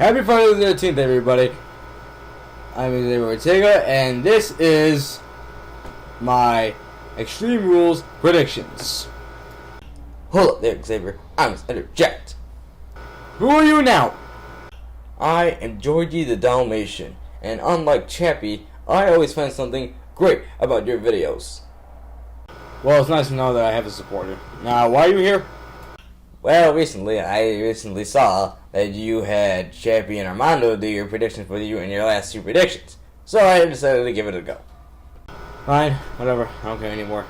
Happy Friday the 13th, everybody. I'm Xavier Ortega, and this is my Extreme Rules predictions. Hold up there, Xavier. I must interject. Who are you now? I am Georgie the Dalmatian, and unlike Chappie, I always find something great about your videos. Well, it's nice to know that I have a supporter. Now, why are you here? Well, I saw that you had Chappie and Armando do your predictions for you in your last two predictions. So I decided to give it a go. Fine, whatever. I don't care anymore.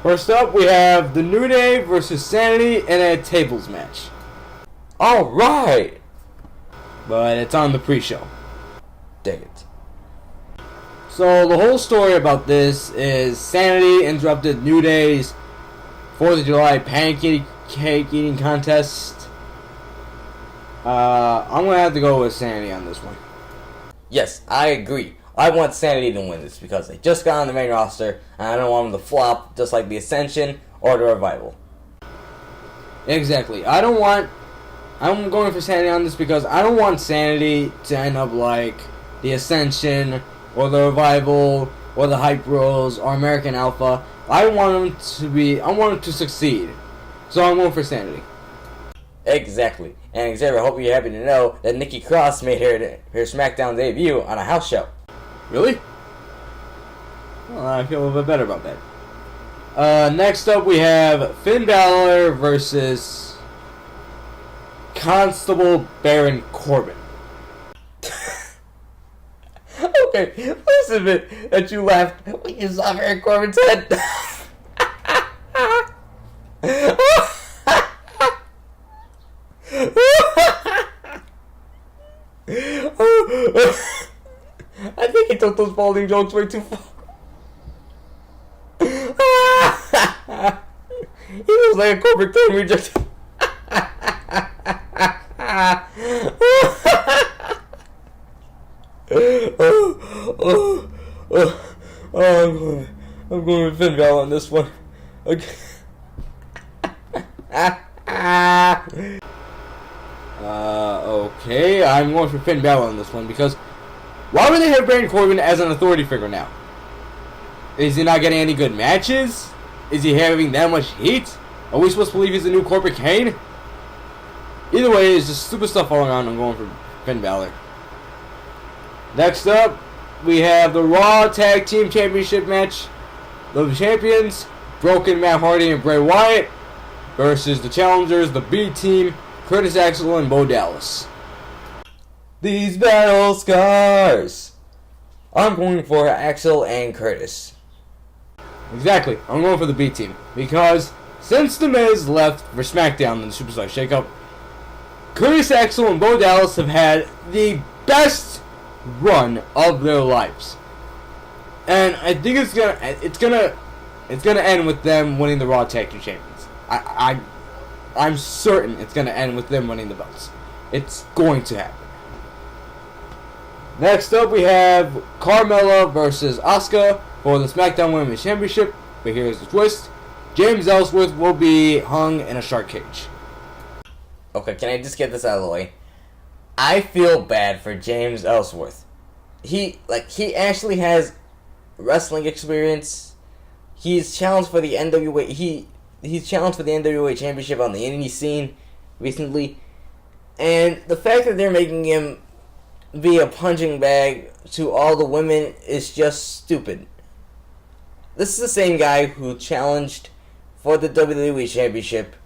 First up, we have the New Day versus Sanity in a tables match. Alright! But it's on the pre-show. Dig it. So the whole story about this is Sanity interrupted New Day's 4th of July pancake eating contest. I'm going to have to go with Sanity on this one. Yes, I agree. I want Sanity to win this because they just got on the main roster, and I don't want them to flop just like the Ascension or the Revival. Exactly. I'm going for Sanity on this because I don't want Sanity to end up like the Ascension or the Revival or the Hype Bros or American Alpha. I want them to succeed. So I'm going for Sanity. Exactly. And Xavier, I hope you're happy to know that Nikki Cross made her SmackDown debut on a house show. Really? Well, I feel a little bit better about that. Next up we have Finn Balor versus Constable Baron Corbin. Okay, let's admit that you laughed when you saw Baron Corbin's head. I think he took those balding jokes way too far. He looks like a corporate term reject. I'm going with Finn Balor on this one. Okay. Okay, I'm going for Finn Balor on this one because why would they have Baron Corbin as an authority figure now? Is he not getting any good matches? Is he having that much heat? Are we supposed to believe he's the new Corporate Kane? Either way, it's just stupid stuff all around. I'm going for Finn Balor. Next up, we have the Raw Tag Team Championship match. The champions, Broken Matt Hardy and Bray Wyatt, versus the challengers, the B Team, Curtis Axel and Bo Dallas. These battle scars. I'm going for Axel and Curtis. Exactly. I'm going for the B Team because since The Miz left for SmackDown in the Superstar Shakeup, Curtis Axel and Bo Dallas have had the best run of their lives, and I think it's gonna end with them winning the Raw Tag Team Champions. I'm certain it's gonna end with them winning the belts. It's going to happen. Next up, we have Carmella versus Asuka for the SmackDown Women's Championship. But here's the twist: James Ellsworth will be hung in a shark cage. Okay, can I just get this out of the way? I feel bad for James Ellsworth. He actually has wrestling experience. He's challenged for the NWA. He's challenged for the NWA Championship on the indie scene recently, and the fact that they're making him be a punching bag to all the women is just stupid. This is the same guy who challenged for the WWE Championship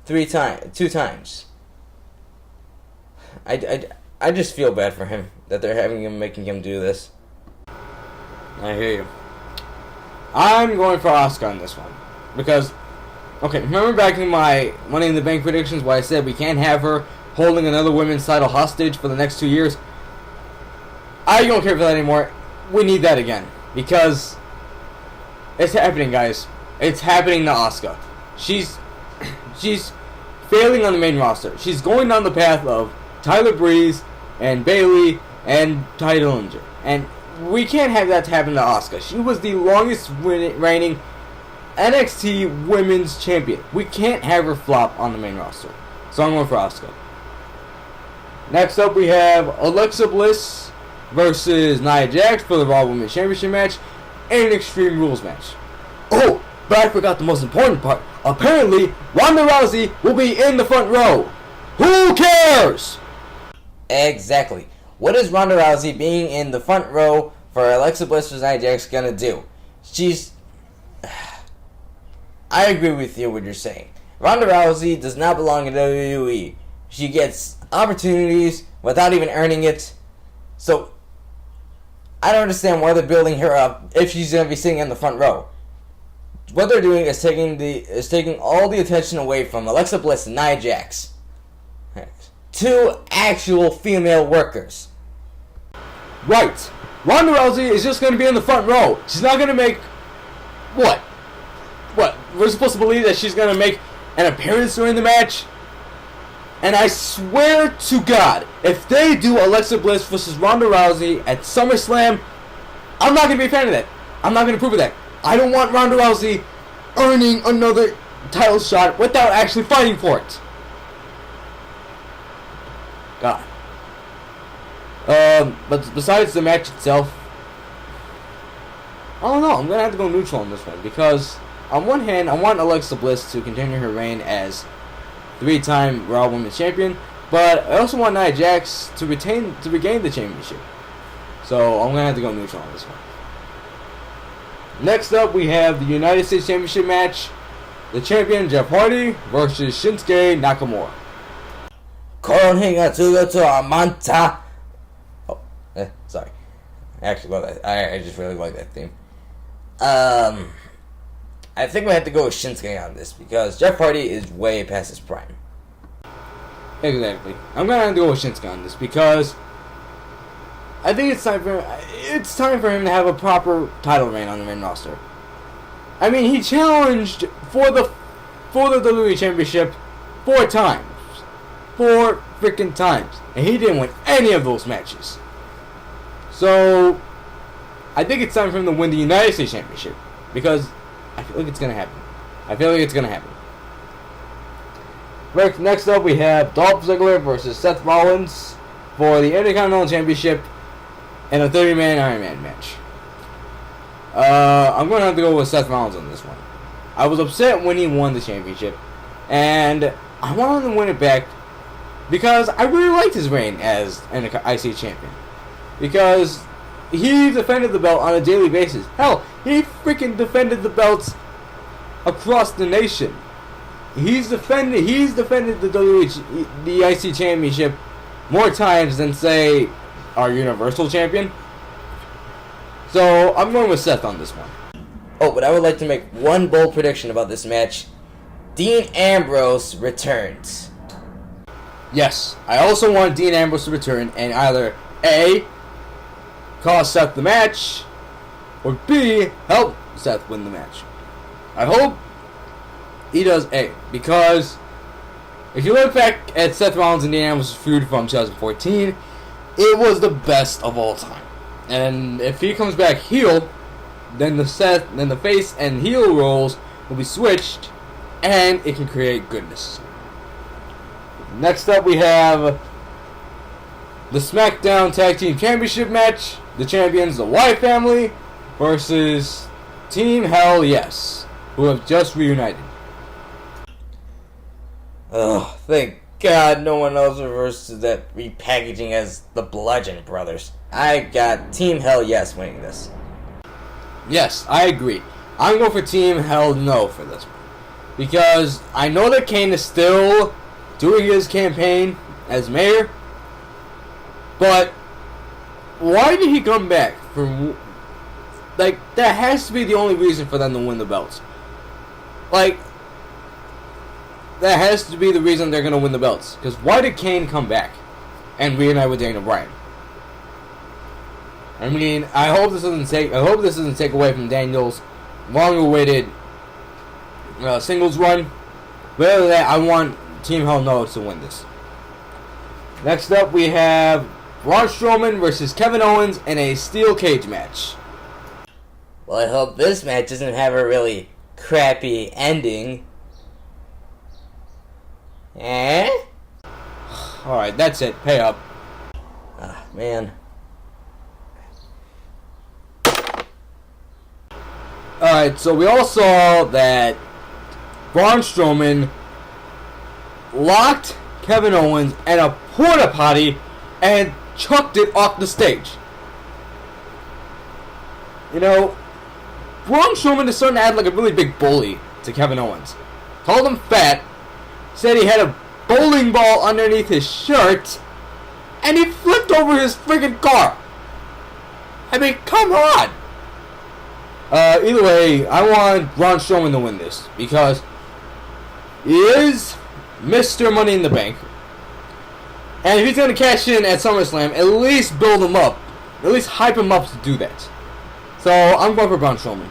two times. I just feel bad for him that they're making him do this. I hear you. I'm going for Asuka on this one because, okay, remember back in my Money in the Bank predictions where I said we can't have her holding another women's title hostage for the next 2 years? I don't care for that anymore. We need that again because it's happening, guys. It's happening to Asuka. She's failing on the main roster. She's going down the path of Tyler Breeze and Bayley and Ty Dillinger, and we can't have that happen to Asuka. She was the longest reigning NXT Women's Champion. We can't have her flop on the main roster. So I'm going for Asuka. Next up, we have Alexa Bliss versus Nia Jax for the Raw Women's Championship match and an Extreme Rules match. Oh, but I forgot the most important part. Apparently, Ronda Rousey will be in the front row. Who cares? Exactly. What is Ronda Rousey being in the front row for Alexa Bliss versus Nia Jax gonna do? I agree with you what you're saying. Ronda Rousey does not belong in WWE. She gets opportunities without even earning it. So, I don't understand why they're building her up if she's going to be sitting in the front row. What they're doing is taking all the attention away from Alexa Bliss and Nia Jax. Two actual female workers. Right. Ronda Rousey is just going to be in the front row. She's not going to make... What? We're supposed to believe that she's going to make an appearance during the match? And I swear to God, if they do Alexa Bliss versus Ronda Rousey at SummerSlam, I'm not going to be a fan of that. I'm not going to approve of that. I don't want Ronda Rousey earning another title shot without actually fighting for it. God. But besides the match itself, I don't know. I'm going to have to go neutral on this one because on one hand, I want Alexa Bliss to continue her reign as 3-time Raw Women's Champion, but I also want Nia Jax to regain the championship. So I'm gonna have to go neutral on this one. Next up, we have the United States Championship match: the champion Jeff Hardy versus Shinsuke Nakamura. Sorry. I actually love that. I just really like that theme. I think we have to go with Shinsuke on this because Jeff Hardy is way past his prime. Exactly. I'm gonna have to go with Shinsuke on this because I think it's time for him to have a proper title reign on the main roster. I mean, he challenged for the WWE Championship 4 times, 4 freaking times, and he didn't win any of those matches. So I think it's time for him to win the United States Championship because I feel like it's going to happen. Next up, we have Dolph Ziggler versus Seth Rollins for the Intercontinental Championship in a 30-man Iron Man match. I'm going to have to go with Seth Rollins on this one. I was upset when he won the championship, and I wanted him to win it back because I really liked his reign as an IC champion. Because he defended the belt on a daily basis. Hell, he freaking defended the belts across the nation. He's defended the IC championship more times than, say, our Universal champion. So I'm going with Seth on this one. Oh, but I would like to make one bold prediction about this match. Dean Ambrose returns. Yes, I also want Dean Ambrose to return and either A, cost Seth the match, or B, help Seth win the match. I hope he does A, because if you look back at Seth Rollins and Dean Ambrose's feud from 2014, it was the best of all time. And if he comes back heel, then the face and heel roles will be switched, and it can create goodness. Next up, we have the SmackDown Tag Team Championship match. The champions, the Wyatt family, versus Team Hell Yes, who have just reunited. Oh, thank God no one else reverses that repackaging as the Bludgeon Brothers. I got Team Hell Yes winning this. Yes, I agree. I'm going for Team Hell No for this one. Because I know that Kane is still doing his campaign as mayor, but why did he come back? That has to be the only reason for them to win the belts. That has to be the reason they're going to win the belts. Because why did Kane come back and reunite with Daniel Bryan? I mean, I hope this doesn't take away from Daniel's long-awaited singles run. But other than that, I want Team Hell No to win this. Next up, we have Braun Strowman versus Kevin Owens in a steel cage match. Well, I hope this match doesn't have a really crappy ending. Eh? Alright, that's it. Pay up. Ah, man. Alright, so we all saw that Braun Strowman locked Kevin Owens in a porta potty and chucked it off the stage. You know, Braun Strowman is starting to act like a really big bully to Kevin Owens. Called him fat, said he had a bowling ball underneath his shirt, and he flipped over his friggin' car. I mean, come on! Either way, I want Braun Strowman to win this, because he is Mr. Money in the Bank. And if he's going to cash in at SummerSlam, at least build him up. At least hype him up to do that. So, I'm going for Braun Strowman.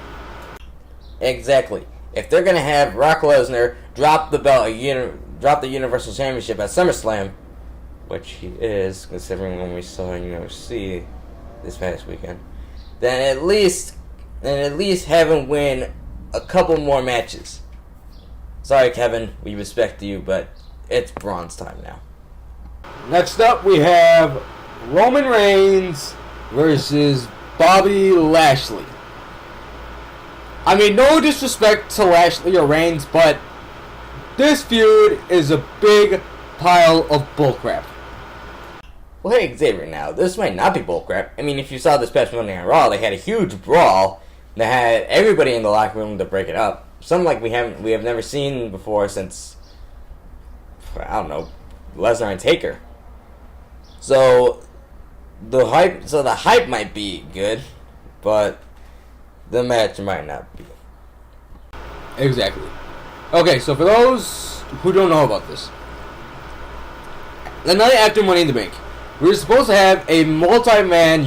Exactly. If they're going to have Brock Lesnar drop the belt, drop the Universal Championship at SummerSlam, which he is, considering when we saw UFC this past weekend, then at least have him win a couple more matches. Sorry, Kevin, we respect you, but it's Braun's time now. Next up, we have Roman Reigns versus Bobby Lashley. I mean, no disrespect to Lashley or Reigns, but this feud is a big pile of bullcrap. Well, hey, Xavier, now, this might not be bullcrap. I mean, if you saw this past Monday Night Raw, they had a huge brawl that had everybody in the locker room to break it up. Something like we have never seen before since, I don't know, Lesnar and Taker. So the hype might be good, but the match might not be. Exactly. Okay, so for those who don't know about this, the night after Money in the Bank, we were supposed to have a multi-man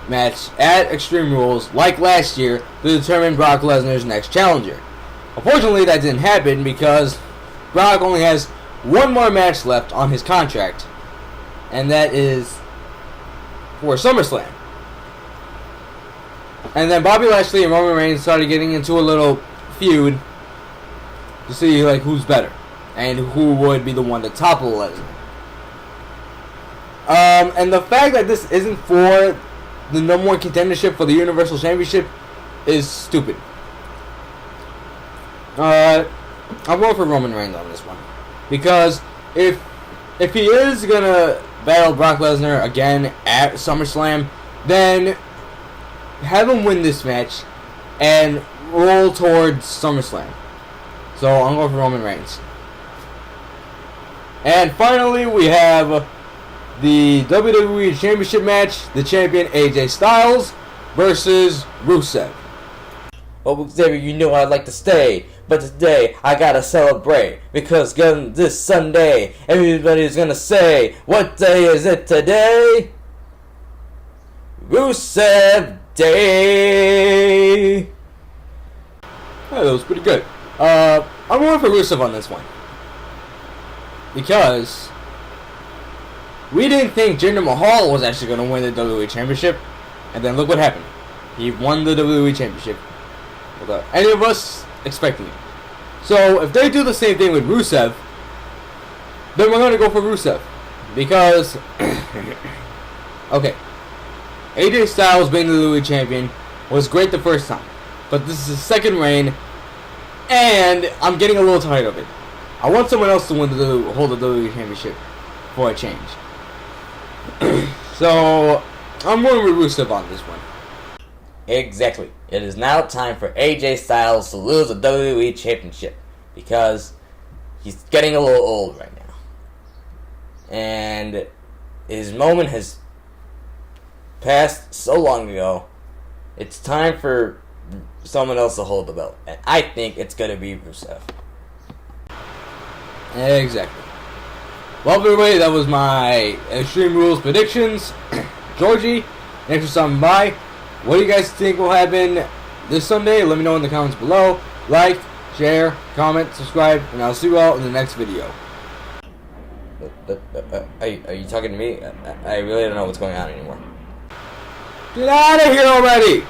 match at Extreme Rules, like last year, to determine Brock Lesnar's next challenger. Unfortunately, that didn't happen because Brock only has one more match left on his contract, and that is for SummerSlam. And then Bobby Lashley and Roman Reigns started getting into a little feud to see like who's better and who would be the one to topple Lesnar. And the fact that this isn't for the number one contendership for the Universal Championship is stupid. I'm going for Roman Reigns on this one. Because if he is going to battle Brock Lesnar again at SummerSlam, then have him win this match and roll towards SummerSlam. So I'm going for Roman Reigns. And finally, we have the WWE Championship match, the champion AJ Styles versus Rusev. Well, Xavier, you know I'd like to stay, but today I gotta celebrate, because this Sunday, everybody's gonna say, what day is it today? Rusev Day! Yeah, that was pretty good. I'm going for Rusev on this one. Because we didn't think Jinder Mahal was actually going to win the WWE Championship, and then look what happened. He won the WWE Championship without any of us expecting it. So if they do the same thing with Rusev, then we're going to go for Rusev. Because, okay, AJ Styles being the WWE Champion was great the first time, but this is his second reign, and I'm getting a little tired of it. I want someone else to hold the WWE Championship for a change. So, I'm going with Rusev on this one. Exactly. It is now time for AJ Styles to lose the WWE Championship, because he's getting a little old right now. And his moment has passed so long ago. It's time for someone else to hold the belt. And I think it's going to be Rusev. Exactly. Well, everybody, that was my Extreme Rules predictions. Georgie, thanks for stopping by. What do you guys think will happen this Sunday? Let me know in the comments below. Like, share, comment, subscribe, and I'll see you all in the next video. Are you talking to me? I really don't know what's going on anymore. Get out of here already!